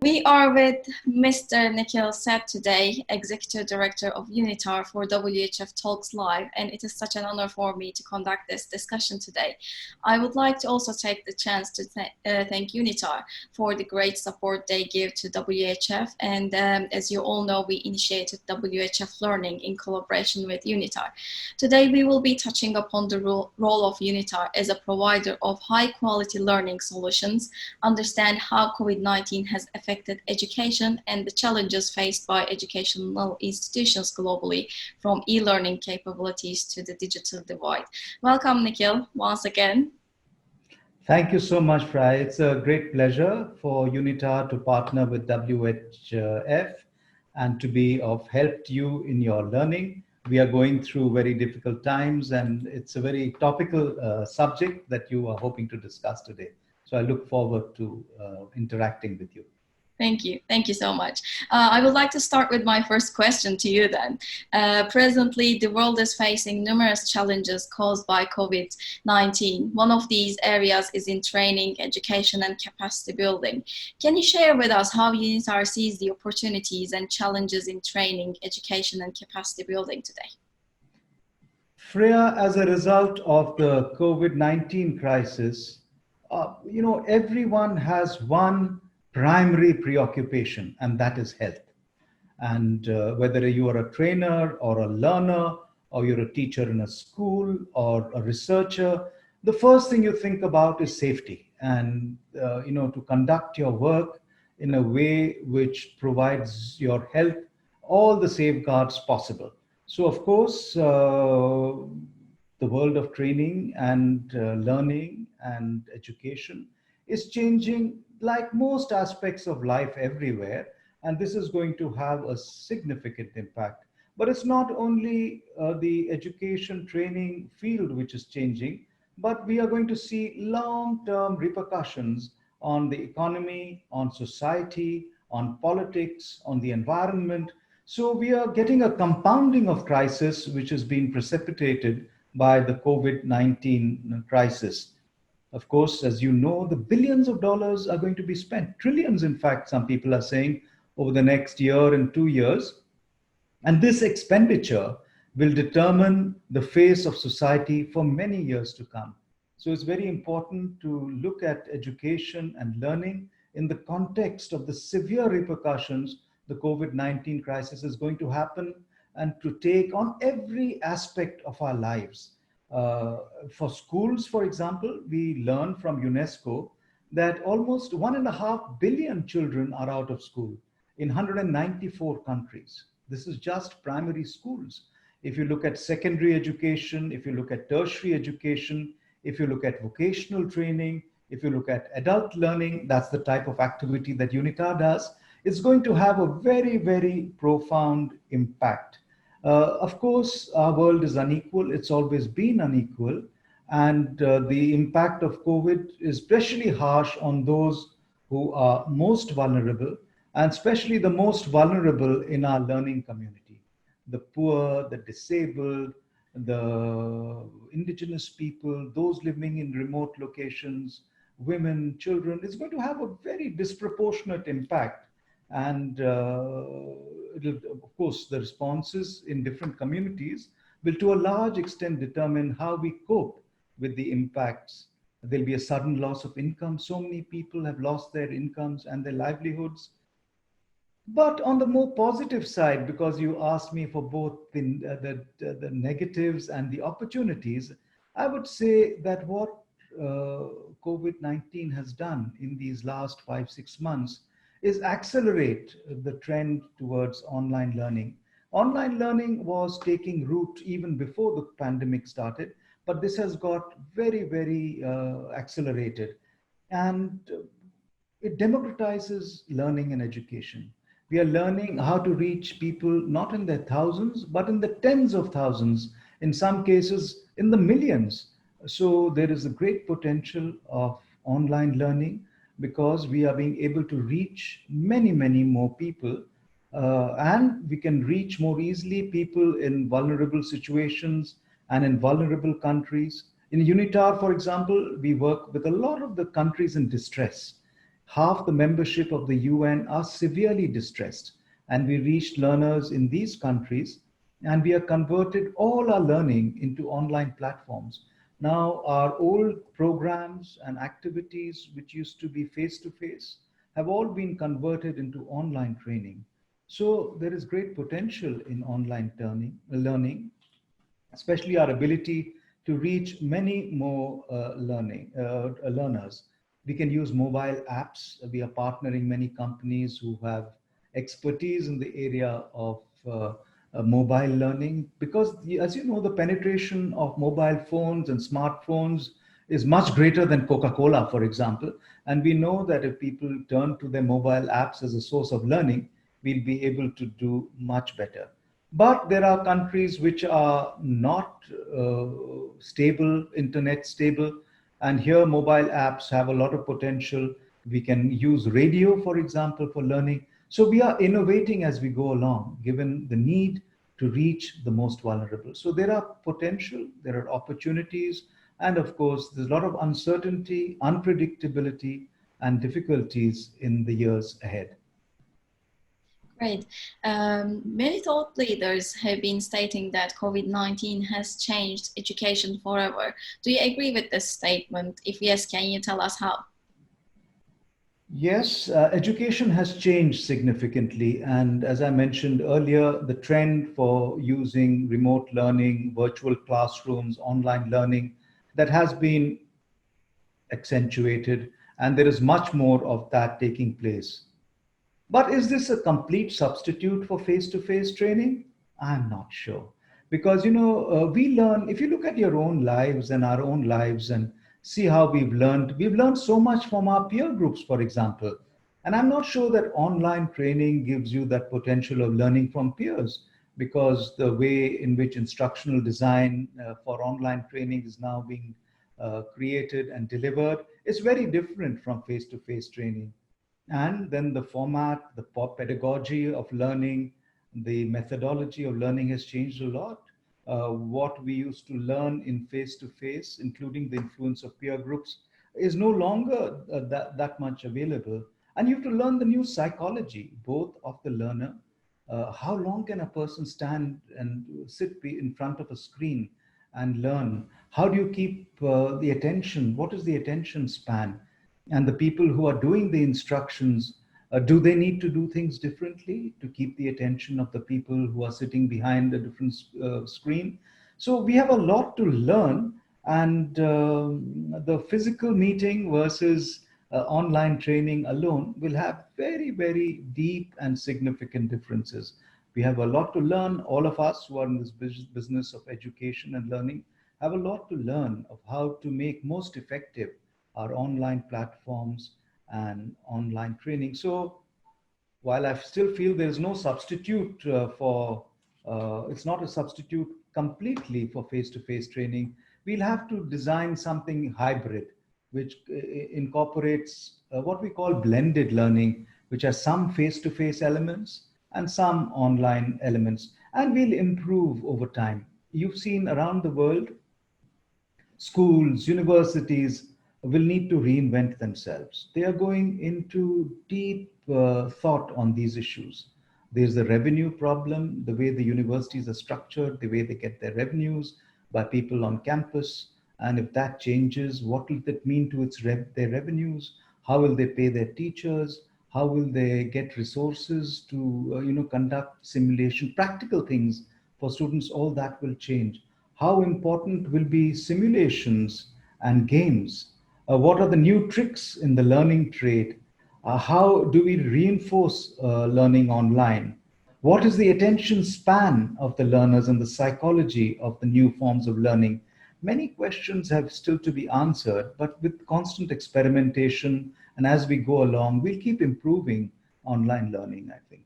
We are with Mr. Nikhil Seth today, Executive Director of UNITAR for WHF Talks Live, and it is such an honor for me to conduct this discussion today. I would like to also take the chance to thank UNITAR for the great support they give to WHF, and as you all know, we initiated WHF Learning in collaboration with UNITAR. Today we will be touching upon the role of UNITAR as a provider of high-quality learning solutions, understand how COVID-19 has affected education and the challenges faced by educational institutions globally, from e-learning capabilities to the digital divide. Welcome, Nikhil, once again. Thank you so much, Fry. It's a great pleasure for UNITAR to partner with WHF and to be of help to you in your learning. We are going through very difficult times, and it's a very topical subject that you are hoping to discuss today. So I look forward to interacting with you. Thank you. Thank you so much. I would like to start with my first question to you then. Presently, the world is facing numerous challenges caused by COVID-19. One of these areas is in training, education, and capacity building. Can you share with us how UNITAR sees the opportunities and challenges in training, education, and capacity building today? Freya, as a result of the COVID-19 crisis, everyone has one primary preoccupation, and that is health. And whether you are a trainer or a learner, or you're a teacher in a school or a researcher, the first thing you think about is safety, and to conduct your work in a way which provides your health all the safeguards possible. So of course, the world of training and learning and education is changing like most aspects of life everywhere, and this is going to have a significant impact. But it's not only the education training field which is changing, but we are going to see long-term repercussions on the economy, on society, on politics, on the environment. So we are getting a compounding of crisis which is being precipitated by the COVID-19 crisis. Of course, as you know, the billions of dollars are going to be spent, trillions, in fact, some people are saying, over the next year and 2 years. And this expenditure will determine the face of society for many years to come. So it's very important to look at education and learning in the context of the severe repercussions the COVID-19 crisis is going to happen and to take on every aspect of our lives. For schools, for example, we learn from UNESCO that almost 1.5 billion children are out of school in 194 countries. This is just primary schools. If you look at secondary education, if you look at tertiary education, if you look at vocational training, if you look at adult learning, that's the type of activity that UNITAR does, it's going to have a very, very profound impact. Of course, our world is unequal. It's always been unequal. And the impact of COVID is especially harsh on those who are most vulnerable, and especially the most vulnerable in our learning community. The poor, the disabled, the indigenous people, those living in remote locations, women, children. It's going to have a very disproportionate impact. And of course, the responses in different communities will to a large extent determine how we cope with the impacts. There'll be a sudden loss of income. So many people have lost their incomes and their livelihoods. But on the more positive side, because you asked me for both the negatives and the opportunities, I would say that what COVID-19 has done in these last 5-6 months is accelerate the trend towards online learning. Online learning was taking root even before the pandemic started, but this has got very, very accelerated. And it democratizes learning and education. We are learning how to reach people not in their thousands, but in the tens of thousands, in some cases in the millions. So there is a great potential of online learning, because we are being able to reach many, many more people, and we can reach more easily people in vulnerable situations and in vulnerable countries. In UNITAR, for example, we work with a lot of the countries in distress. Half the membership of the UN are severely distressed, and we reached learners in these countries, and we have converted all our learning into online platforms. Now, our old programs and activities, which used to be face to face, have all been converted into online training. So, there is great potential in online learning, especially our ability to reach many more learners. We can use mobile apps. We are partnering many companies who have expertise in the area of mobile learning because, as you know, the penetration of mobile phones and smartphones is much greater than Coca-Cola, for example. And we know that if people turn to their mobile apps as a source of learning, we'll be able to do much better. But there are countries which are not stable, internet stable, and here mobile apps have a lot of potential. We can use radio, for example, for learning. So we are innovating as we go along, given the need to reach the most vulnerable. So there are potential, there are opportunities, and of course, there's a lot of uncertainty, unpredictability, and difficulties in the years ahead. Great. Many thought leaders have been stating that COVID-19 has changed education forever. Do you agree with this statement? If yes, can you tell us how? Yes, education has changed significantly. And as I mentioned earlier, the trend for using remote learning, virtual classrooms, online learning, that has been accentuated. And there is much more of that taking place. But is this a complete substitute for face to face training? I'm not sure. Because, we learn, if you look at your own lives and our own lives and see how we've learned so much from our peer groups, for example. And I'm not sure that online training gives you that potential of learning from peers because the way in which instructional design for online training is now being created and delivered is very different from face to face training. And then the format, the pedagogy of learning, the methodology of learning has changed a lot. What we used to learn in face to face, including the influence of peer groups, is no longer that much available. And you have to learn the new psychology, both of the learner. How long can a person stand and sit in front of a screen and learn? How do you keep the attention? What is the attention span? And the people who are doing the instructions, do they need to do things differently to keep the attention of the people who are sitting behind a different screen? So we have a lot to learn, and the physical meeting versus online training alone will have very, very deep and significant differences. We have a lot to learn. All of us who are in this business of education and learning have a lot to learn of how to make most effective our online platforms and online training. So while I still feel there's no substitute it's not a substitute completely for face-to-face training, we'll have to design something hybrid, which incorporates what we call blended learning, which has some face-to-face elements and some online elements, and will improve over time. You've seen around the world schools, universities will need to reinvent themselves. They are going into deep thought on these issues. There's the revenue problem, the way the universities are structured, the way they get their revenues by people on campus. And if that changes, what will that mean to their revenues? How will they pay their teachers? How will they get resources to conduct simulation, practical things for students? All that will change. How important will be simulations and games? What are the new tricks in the learning trade? How do we reinforce learning online? What is the attention span of the learners and the psychology of the new forms of learning? Many questions have still to be answered, but with constant experimentation and as we go along, we'll keep improving online learning, I think.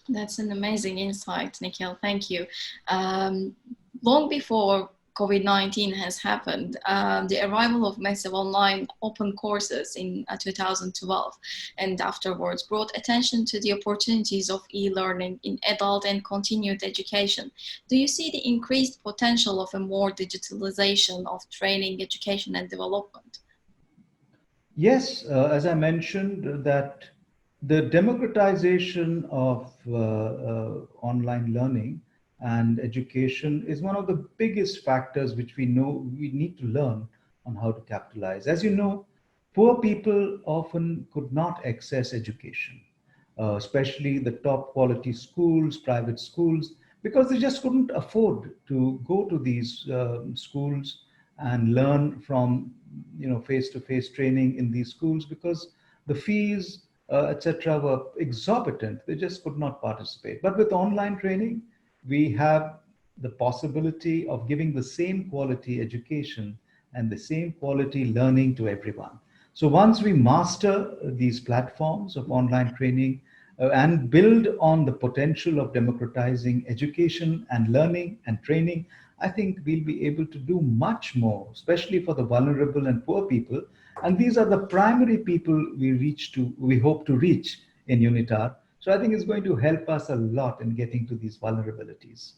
That's an amazing insight, Nikhil. Thank you. Long before COVID-19 has happened, the arrival of massive online open courses in 2012 and afterwards brought attention to the opportunities of e-learning in adult and continued education. Do you see the increased potential of a more digitalization of training, education, and development? Yes, as I mentioned, that the democratization of online learning and education is one of the biggest factors which we know we need to learn on how to capitalize. As you know, poor people often could not access education, especially the top quality schools, private schools, because they just couldn't afford to go to these schools and learn from face-to-face training in these schools because the fees etc were exorbitant. They just could not participate. But with online training we have the possibility of giving the same quality education and the same quality learning to everyone. So once we master these platforms of online training and build on the potential of democratizing education and learning and training, I think we'll be able to do much more, especially for the vulnerable and poor people. And these are the primary people we hope to reach in UNITAR. So I think it's going to help us a lot in getting to these vulnerabilities.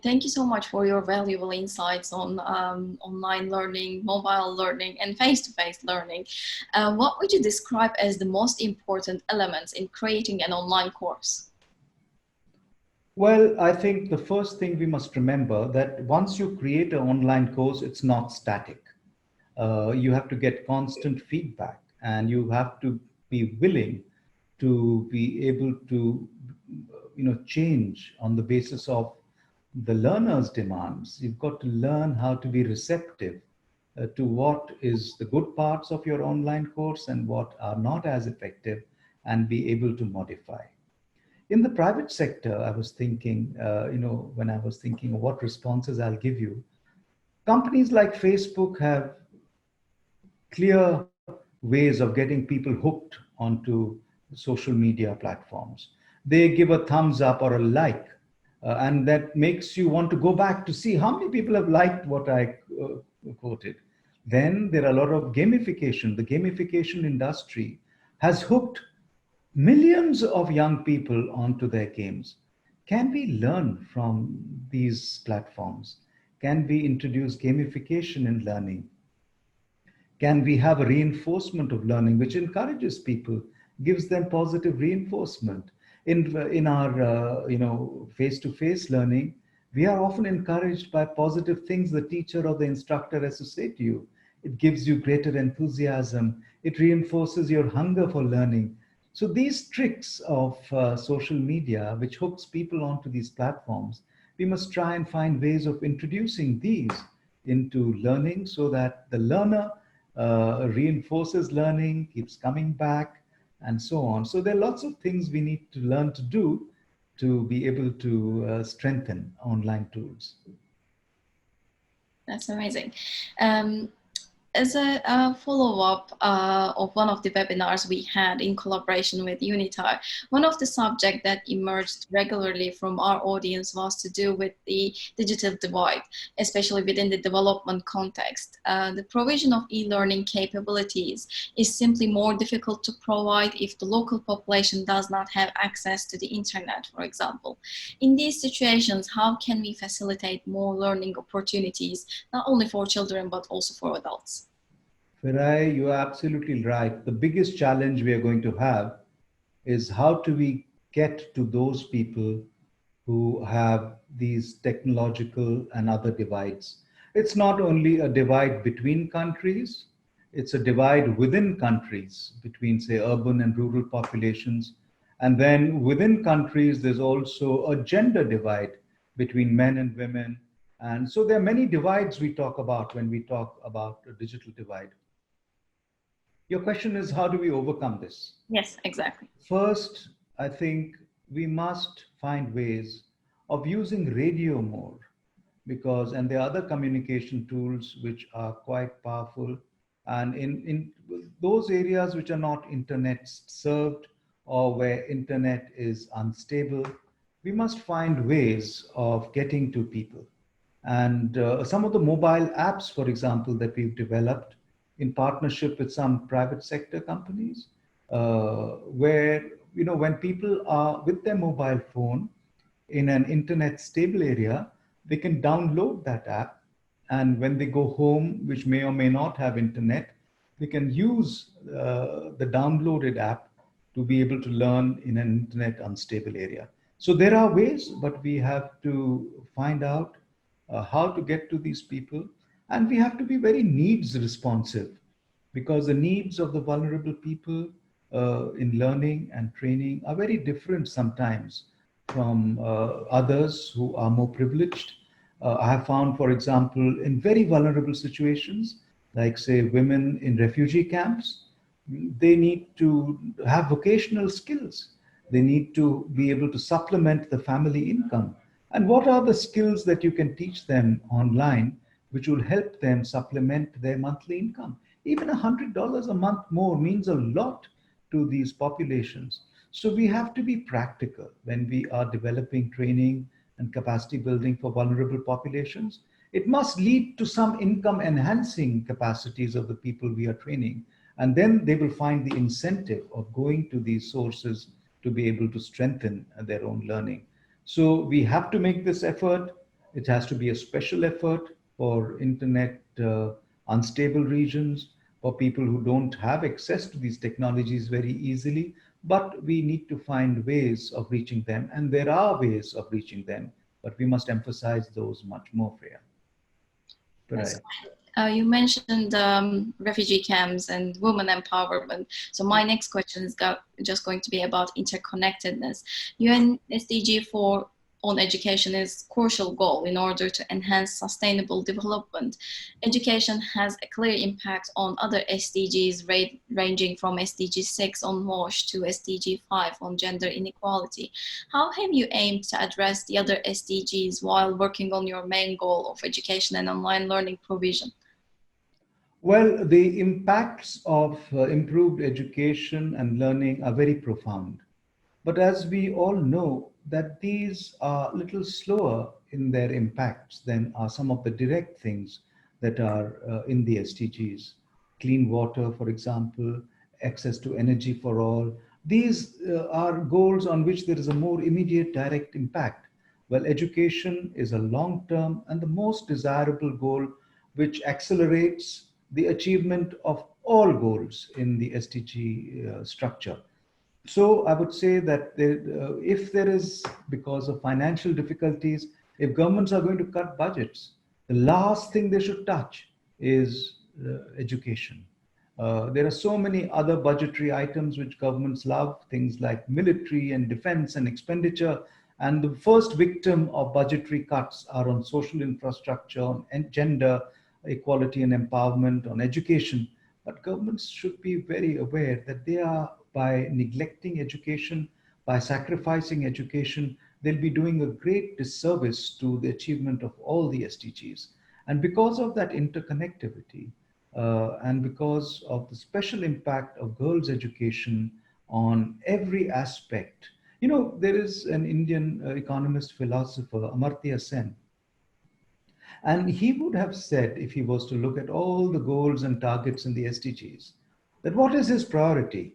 Thank you so much for your valuable insights on online learning, mobile learning, and face-to-face learning. What would you describe as the most important elements in creating an online course? Well, I think the first thing we must remember that once you create an online course, it's not static. You have to get constant feedback, and you have to be willing to be able to change on the basis of the learner's demands. You've got to learn how to be receptive to what is the good parts of your online course and what are not as effective, and be able to modify. In the private sector, I was thinking, when I was thinking of what responses I'll give you, companies like Facebook have clear ways of getting people hooked onto social media platforms. They give a thumbs up or a like, and that makes you want to go back to see how many people have liked what I quoted. Then there are a lot of gamification. The gamification industry has hooked millions of young people onto their games. Can we learn from these platforms? Can we introduce gamification in learning? Can we have a reinforcement of learning which encourages people, gives them positive reinforcement? In our face-to-face learning, we are often encouraged by positive things the teacher or the instructor has to say to you. It gives you greater enthusiasm. It reinforces your hunger for learning. So these tricks of social media, which hooks people onto these platforms, we must try and find ways of introducing these into learning so that the learner reinforces learning, keeps coming back, and so on. So there are lots of things we need to learn to do to be able to strengthen online tools. That's amazing. As a follow-up of one of the webinars we had in collaboration with UNITAR, one of the subjects that emerged regularly from our audience was to do with the digital divide, especially within the development context. The provision of e-learning capabilities is simply more difficult to provide if the local population does not have access to the internet, for example. In these situations, how can we facilitate more learning opportunities, not only for children, but also for adults? Farai, you're absolutely right. The biggest challenge we are going to have is how do we get to those people who have these technological and other divides. It's not only a divide between countries, it's a divide within countries between, say, urban and rural populations. And then within countries, there's also a gender divide between men and women. And so there are many divides we talk about when we talk about a digital divide. Your question is, how do we overcome this? Yes, exactly. First, I think we must find ways of using radio more, because, and there are other communication tools which are quite powerful. And in those areas which are not internet served or where internet is unstable, we must find ways of getting to people. And some of the mobile apps, for example, that we've developed in partnership with some private sector companies, where, when people are with their mobile phone in an internet stable area, they can download that app. And when they go home, which may or may not have internet, They can use the downloaded app to be able to learn in an internet unstable area. So there are ways, but we have to find out how to get to these people, and we have to be very needs responsive, because the needs of the vulnerable people in learning and training are very different sometimes from others who are more privileged. I have found, for example, in very vulnerable situations, like, say, women in refugee camps, they need to have vocational skills. They need to be able to supplement the family income. And what are the skills that you can teach them online which will help them supplement their monthly income? Even $100 a month more means a lot to these populations. So we have to be practical when we are developing training and capacity building for vulnerable populations. It must lead to some income enhancing capacities of the people we are training. And then they will find the incentive of going to these sources to be able to strengthen their own learning. So we have to make this effort. It has to be a special effort for internet unstable regions, for people who don't have access to these technologies very easily. But we need to find ways of reaching them, and there are ways of reaching them, but we must emphasize those much more, Freya. Yes. Right. You mentioned refugee camps and women empowerment. So my next question is just going to be about interconnectedness. UN SDG 4 on education is crucial goal in order to enhance sustainable development. Education has a clear impact on other SDGs, ranging from SDG 6 on WASH to SDG 5 on gender inequality. How have you aimed to address the other SDGs while working on your main goal of education and online learning provision? Well, the impacts of improved education and learning are very profound. But as we all know, that these are a little slower in their impacts than are some of the direct things that are in the SDGs. Clean water, for example, access to energy for all. These are goals on which there is a more immediate direct impact. Well, education is a long term and the most desirable goal which accelerates the achievement of all goals in the SDG structure. So I would say that if there is, because of financial difficulties, if governments are going to cut budgets, the last thing they should touch is education. There are so many other budgetary items which governments love, things like military and defense and expenditure. And the first victim of budgetary cuts are on social infrastructure, on gender equality and empowerment, on education. But governments should be very aware that they are, by neglecting education, by sacrificing education, they'll be doing a great disservice to the achievement of all the SDGs. And because of that interconnectivity, and because of the special impact of girls' education on every aspect, there is an Indian economist philosopher, Amartya Sen, and he would have said, if he was to look at all the goals and targets in the SDGs, that what is his priority?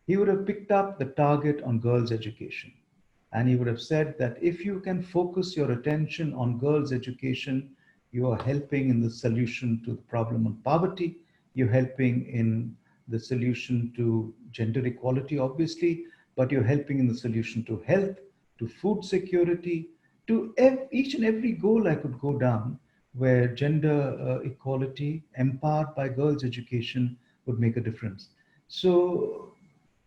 He would have picked up the target on girls' education. And he would have said that if you can focus your attention on girls' education, you are helping in the solution to the problem of poverty, you're helping in the solution to gender equality, obviously, but you're helping in the solution to health, to food security, to each and every goal I could go down where gender equality, empowered by girls' education, would make a difference. So,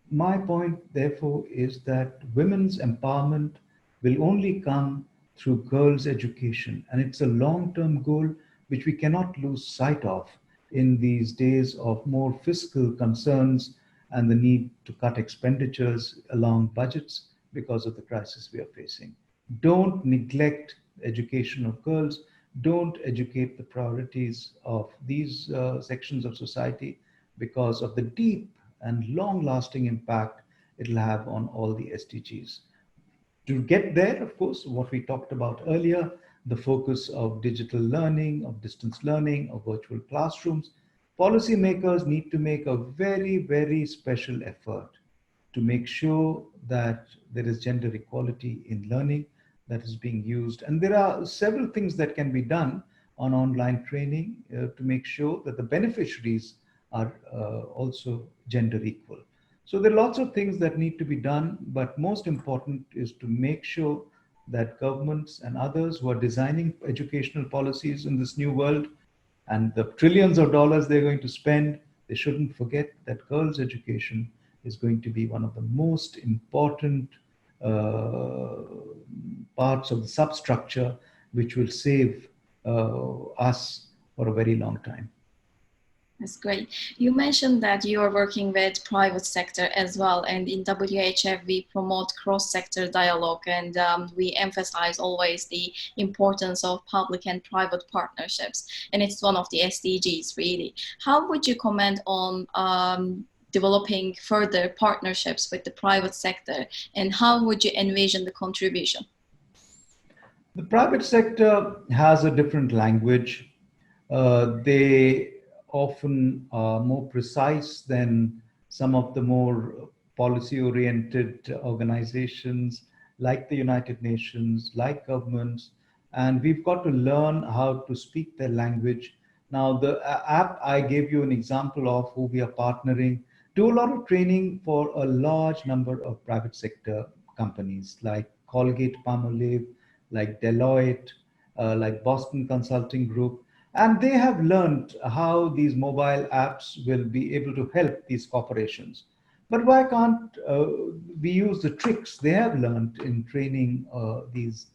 my point, therefore, is that women's empowerment will only come through girls' education, and it's a long term goal which we cannot lose sight of in these days of more fiscal concerns and the need to cut expenditures along budgets because of the crisis we are facing. Don't neglect education of girls. Don't educate the priorities of these sections of society because of the deep and long lasting impact it'll have on all the SDGs. To get there, of course, what we talked about earlier, the focus of digital learning, of distance learning, of virtual classrooms, policymakers need to make a very, very special effort to make sure that there is gender equality in learning that is being used. And there are several things that can be done on online training to make sure that the beneficiaries are also gender equal. So there are lots of things that need to be done, but most important is to make sure that governments and others who are designing educational policies in this new world and the trillions of dollars they're going to spend, they shouldn't forget that girls' education is going to be one of the most important uh, parts of the substructure which will save us for a very long time. That's great. You mentioned that you are working with private sector as well, and in WHF we promote cross-sector dialogue, and we emphasize always the importance of public and private partnerships, and it's one of the SDGs really. How would you comment on developing further partnerships with the private sector, and how would you envision the contribution? The private sector has a different language. They often are more precise than some of the more policy oriented organizations like the United Nations, like governments. And we've got to learn how to speak their language. Now, the app I gave you an example of who we are partnering, do a lot of training for a large number of private sector companies like Colgate Palmolive, like Deloitte, like Boston Consulting Group, and they have learned how these mobile apps will be able to help these corporations. But why can't we use the tricks they have learned in training these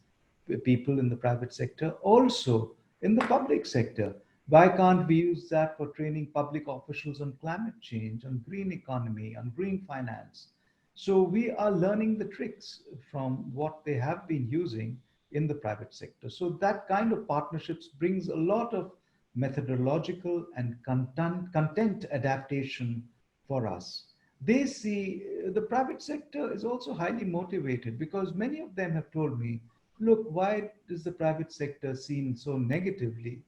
people in the private sector also in the public sector? Why can't we use that for training public officials on climate change, on green economy, on green finance? So we are learning the tricks from what they have been using in the private sector. So that kind of partnerships brings a lot of methodological and content adaptation for us. They see the private sector is also highly motivated because many of them have told me, look, why is the private sector seen so negatively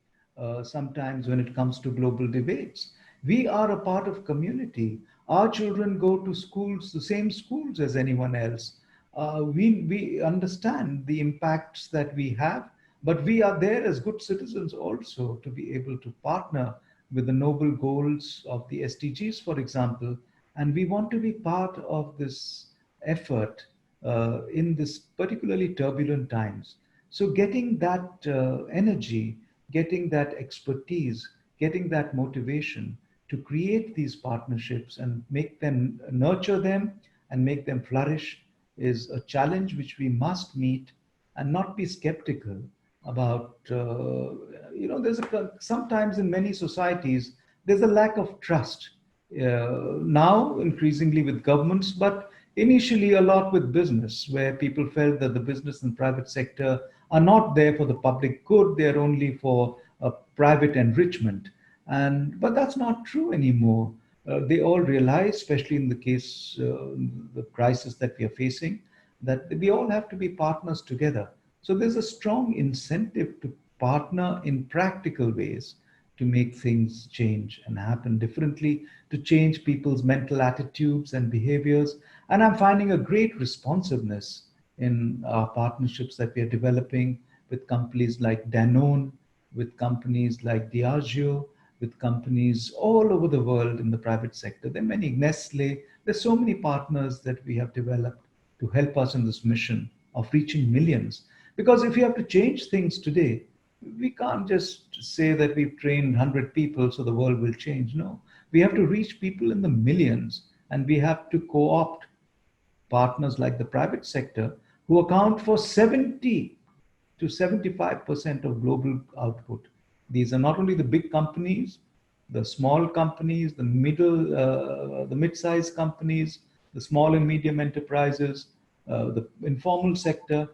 sometimes when it comes to global debates? We are a part of community. Our children go to schools, the same schools as anyone else. We understand the impacts that we have, but we are there as good citizens also to be able to partner with the noble goals of the SDGs, for example. And we want to be part of this effort in this particularly turbulent times. So getting that energy, getting that expertise, getting that motivation to create these partnerships and make them, nurture them and make them flourish is a challenge which we must meet and not be skeptical about. There's sometimes in many societies, there's a lack of trust now increasingly with governments, but initially a lot with business, where people felt that the business and private sector are not there for the public good, they're only for private enrichment. And but that's not true anymore. They all realize, especially in the case, the crisis that we are facing, that we all have to be partners together. So there's a strong incentive to partner in practical ways to make things change and happen differently, to change people's mental attitudes and behaviors. And I'm finding a great responsiveness in our partnerships that we are developing with companies like Danone, with companies like Diageo, with companies all over the world in the private sector. There are many, Nestle, there's so many partners that we have developed to help us in this mission of reaching millions. Because if you have to change things today, we can't just say that we've trained 100 people so the world will change. No, we have to reach people in the millions, and we have to co-opt partners like the private sector who account for 70 to 75% of global output. These are not only the big companies, the small companies, the mid-sized companies, the small and medium enterprises, the informal sector.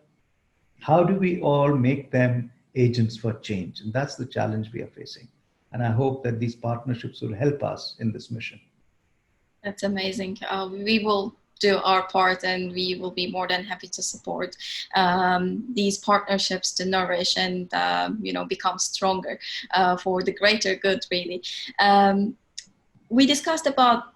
How do we all make them agents for change? And that's the challenge we are facing. And I hope that these partnerships will help us in this mission. That's amazing. We will do our part, and we will be more than happy to support these partnerships to nourish and become stronger for the greater good, really. We discussed about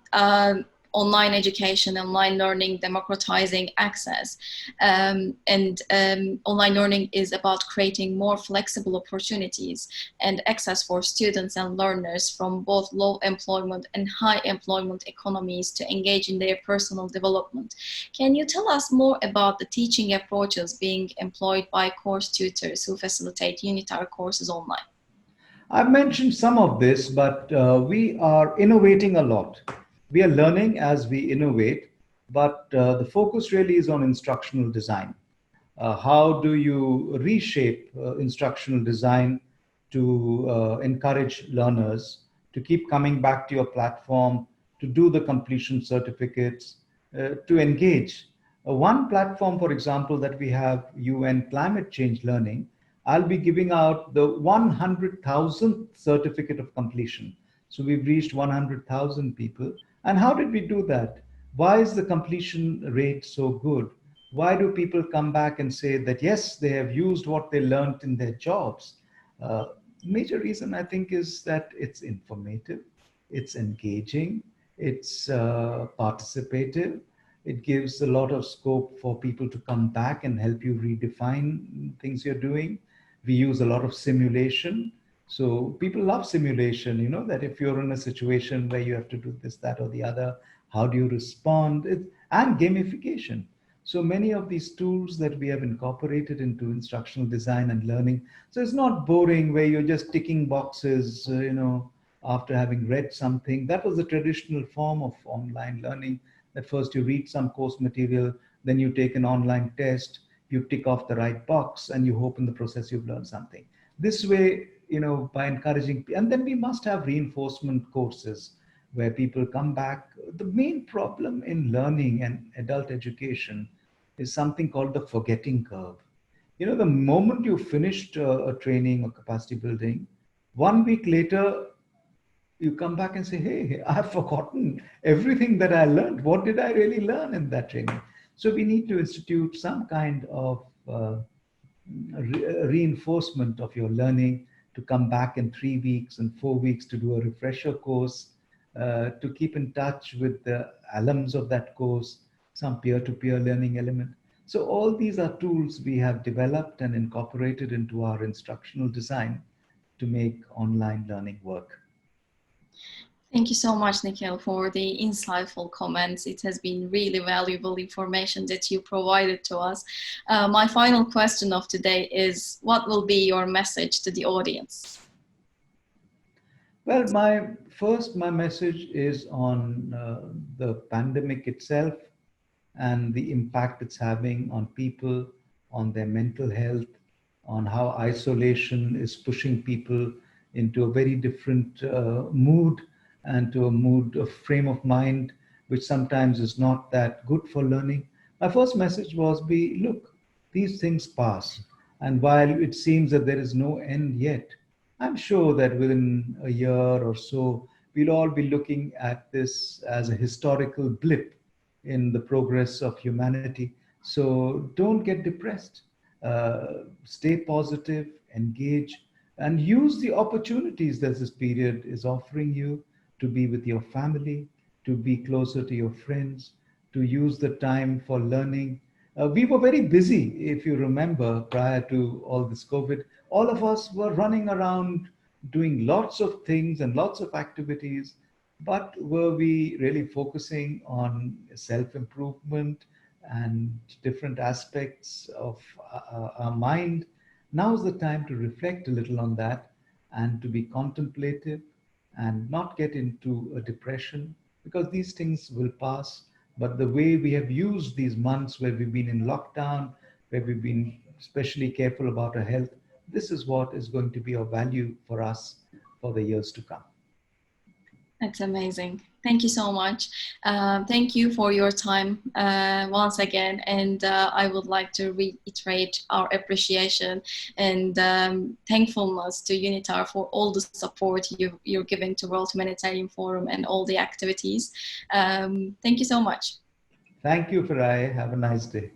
online education, online learning, democratizing access. Online learning is about creating more flexible opportunities and access for students and learners from both low employment and high employment economies to engage in their personal development. Can you tell us more about the teaching approaches being employed by course tutors who facilitate UNITAR courses online? I've mentioned some of this, but we are innovating a lot. We are learning as we innovate, but the focus really is on instructional design. How do you reshape instructional design to encourage learners to keep coming back to your platform, to do the completion certificates, to engage? One platform, for example, that we have, UN Climate Change Learning, I'll be giving out the 100,000th certificate of completion. So we've reached 100,000 people. And how did we do that? Why is the completion rate so good? Why do people come back and say that, yes, they have used what they learned in their jobs? Uh, Major reason, I think, is that it's informative, it's engaging, it's participative. It gives a lot of scope for people to come back and help you redefine things you're doing. We use a lot of simulation. So people love simulation, that if you're in a situation where you have to do this, that, or the other, how do you respond? And gamification. So many of these tools that we have incorporated into instructional design and learning. So it's not boring where you're just ticking boxes, after having read something. That was the traditional form of online learning. That first you read some course material, then you take an online test, you tick off the right box, and you hope in the process you've learned something. This way, by encouraging, and then we must have reinforcement courses where people come back. The main problem in learning and adult education is something called the forgetting curve. The moment you finished a training or capacity building, 1 week later, you come back and say, hey, I've forgotten everything that I learned. What did I really learn in that training? So we need to institute some kind of reinforcement of your learning, to come back in 3 weeks and 4 weeks to do a refresher course, to keep in touch with the alums of that course, some peer-to-peer learning element. So all these are tools we have developed and incorporated into our instructional design to make online learning work. Thank you so much, Nikhil, for the insightful comments. It has been really valuable information that you provided to us. My final question of today is, what will be your message to the audience? Well, my message is on the pandemic itself and the impact it's having on people, on their mental health, on how isolation is pushing people into a very different mood, and to a mood of frame of mind, which sometimes is not that good for learning. My first message was look, these things pass. And while it seems that there is no end yet, I'm sure that within a year or so, we'll all be looking at this as a historical blip in the progress of humanity. So don't get depressed. Stay positive, engage, and use the opportunities that this period is offering you to be with your family, to be closer to your friends, to use the time for learning. We were very busy, if you remember, prior to all this COVID. All of us were running around doing lots of things and lots of activities, but were we really focusing on self improvement and different aspects of our mind? Now's the time to reflect a little on that and to be contemplative and not get into a depression, because these things will pass. But the way we have used these months where we've been in lockdown, where we've been especially careful about our health, this is what is going to be of value for us for the years to come. That's amazing. Thank you so much. Thank you for your time once again. And I would like to reiterate our appreciation and thankfulness to UNITAR for all the support you're giving to World Humanitarian Forum and all the activities. Thank you so much. Thank you, Farai. Have a nice day.